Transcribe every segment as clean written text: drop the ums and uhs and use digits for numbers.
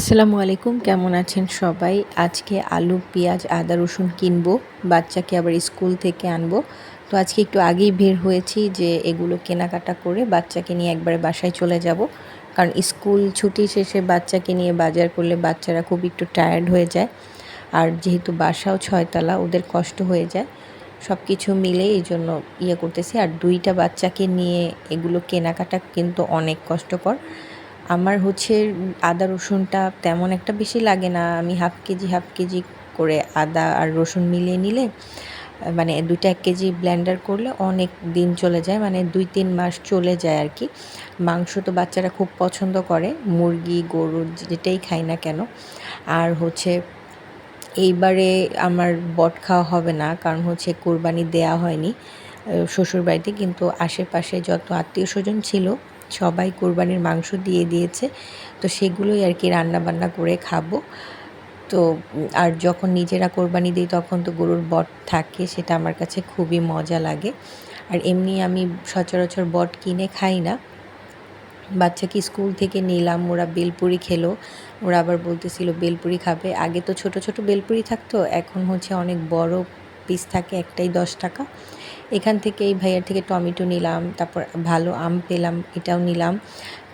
আসসালামু আলাইকুম, কেমন আছেন সবাই? আজকে আলু, পেঁয়াজ, আদা, রসুন কিনবো। বাচ্চাকে আবার স্কুল থেকে আনবো। তো আজকে একটু আগেই বের হয়েছি যে এগুলো কেনাকাটা করে বাচ্চাকে নিয়ে একবারে বাসায় চলে যাব। কারণ স্কুল ছুটি শেষে বাচ্চাকে নিয়ে বাজার করলে বাচ্চারা খুব একটু টায়ার্ড হয়ে যায়। আর যেহেতু বাসাও ৬ তলা, ওদের কষ্ট হয়ে যায়। সব কিছু মিলে এইজন্য করতেছি। আর ২ টা বাচ্চাকে নিয়ে এগুলো কেনাকাটা কিন্তু অনেক কষ্টকর। আমার হচ্ছে আদা রসুনটা তেমন একটা বেশি লাগে না। আমি হাফ কেজি করে আদা আর রসুন মিলিয়ে নিলে মানে ২ টা ১ কেজি ব্লেন্ডার করলে অনেক দিন চলে যায়, মানে ২-৩ মাস চলে যায় আর কি। মাংস তো বাচ্চারা খুব পছন্দ করে, মুরগি, গরুর যেটাই খাই না কেন। আর হচ্ছে এইবারে আমার বট খাওয়া হবে না, কারণ হচ্ছে কোরবানি দেয়া হয়নি শ্বশুরবাড়িতে, কিন্তু আশেপাশে যত আত্মীয়স্বজন ছিল সবাই কোরবানির মাংস দিয়ে দিয়েছে। তো সেগুলোই আর কি রান্নাবান্না করে খাবো। তো আর যখন নিজেরা কোরবানি দিই তখন তো গরুর বট থাকে, সেটা আমার কাছে খুবই মজা লাগে। আর এমনি আমি সচরাচর বট কিনে খাই না। বাচ্চাকে স্কুল থেকে নিলাম, ওরা বেলপুরি খেলো। ওরা আবার বলতেছিল বেলপুরি খাবে। আগে তো ছোট ছোট বেলপুরি থাকতো, এখন হচ্ছে অনেক বড় পিস থাকে, একটাই ১০ টাকা। এখান থেকে এই ভাইয়ার থেকে টমেটো নিলাম, তারপর ভালো আম পেলাম, এটাও নিলাম।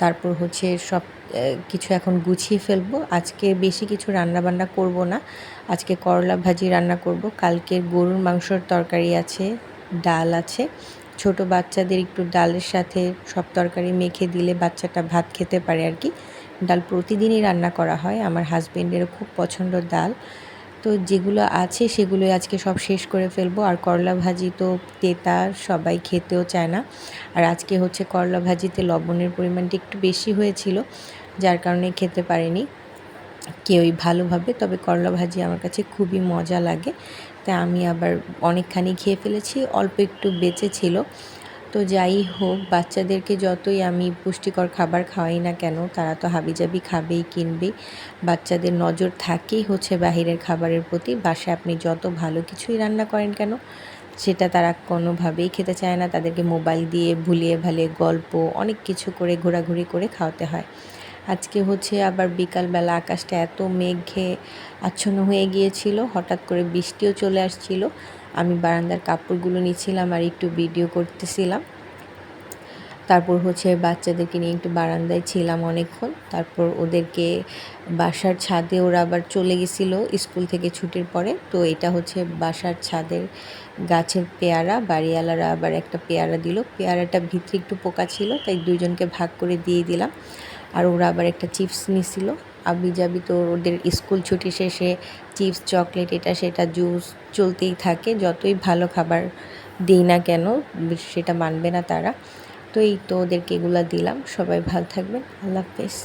তারপর হচ্ছে সব কিছু এখন গুছিয়ে ফেলবো। আজকে বেশি কিছু রান্নাবান্না করব না। আজকে করলা ভাজি রান্না করব। কালকের গরুর মাংসর তরকারি আছে, ডাল আছে। ছোট বাচ্চাদের একটু ডালের সাথে সব তরকারি মেখে দিলে বাচ্চাটা ভাত খেতে পারে আর কি। ডাল প্রতিদিনই রান্না করা হয়, আমার হাজবেন্ডেরও খুব পছন্দ ডাল। তো যেগুলো আছে সেগুলোই আজকে সব শেষ করে ফেলবো। আর করলা ভাজি তো তেতা, সবাই খেতেও চায় না। আর আজকে হচ্ছে করলা ভাজিতে লবণের পরিমাণটা একটু বেশি হয়েছিল, যার কারণে খেতে পারিনি কেউই ভালোভাবে। তবে করলা ভাজি আমার কাছে খুবই মজা লাগে, তাই আমি আবার অনেকখানি খেয়ে ফেলেছি, অল্প একটু বেঁচে ছিল। তো যাই হোক, বাচ্চাদেরকে যতই আমি পুষ্টিকর খাবার খাওয়াই না কেন, তারা তো হাবিজাবি খাবেই, কিনবেই। বাচ্চাদের নজর থাকেই হচ্ছে বাহিরের খাবারের প্রতি। বাসায় আপনি যত ভালো কিছুই রান্না করেন কেন, সেটা তারা কোনোভাবেই খেতে চায় না। তাদেরকে মোবাইল দিয়ে ভুলিয়ে ভালিয়ে গল্প অনেক কিছু করে ঘোরাঘুরি করে খাওয়াতে হয়। আজকে হচ্ছে আবার বিকালবেলা আকাশটা এত মেঘে আচ্ছন্ন হয়ে গিয়েছিল, হঠাৎ করে বৃষ্টিও চলে আসছিল। আমি বারান্দার কাপড়গুলো নিচ্ছিলাম আর একটু ভিডিও করতেছিলাম। তারপর হচ্ছে বাচ্চাদেরকে নিয়ে একটু বারান্দায় ছিলাম অনেকক্ষণ। তারপর ওদেরকে বাসার ছাদে, ওরা আবার চলে গেছিলো স্কুল থেকে ছুটির পরে। তো এটা হচ্ছে বাসার ছাদের গাছের পেয়ারা, বাড়িওয়ালারা আবার একটা পেয়ারা দিল। পেয়ারাটা ভিতরে একটু পোকা ছিল, তাই দুইজনকে ভাগ করে দিয়ে দিলাম। আর ওরা আবার একটা চিপস নিছিল। আবিজাবি তো ওদের স্কুল ছুটি শেষে চিপস, চকলেট, এটা সেটা, জুস চলতেই থাকে। যতই ভালো খাবার দিই না কেন সেটা মানবে না তারা। তো এই তো ওদেরকে এগুলো দিলাম। সবাই ভালো থাকবেন, আল্লাহ হাফেজ।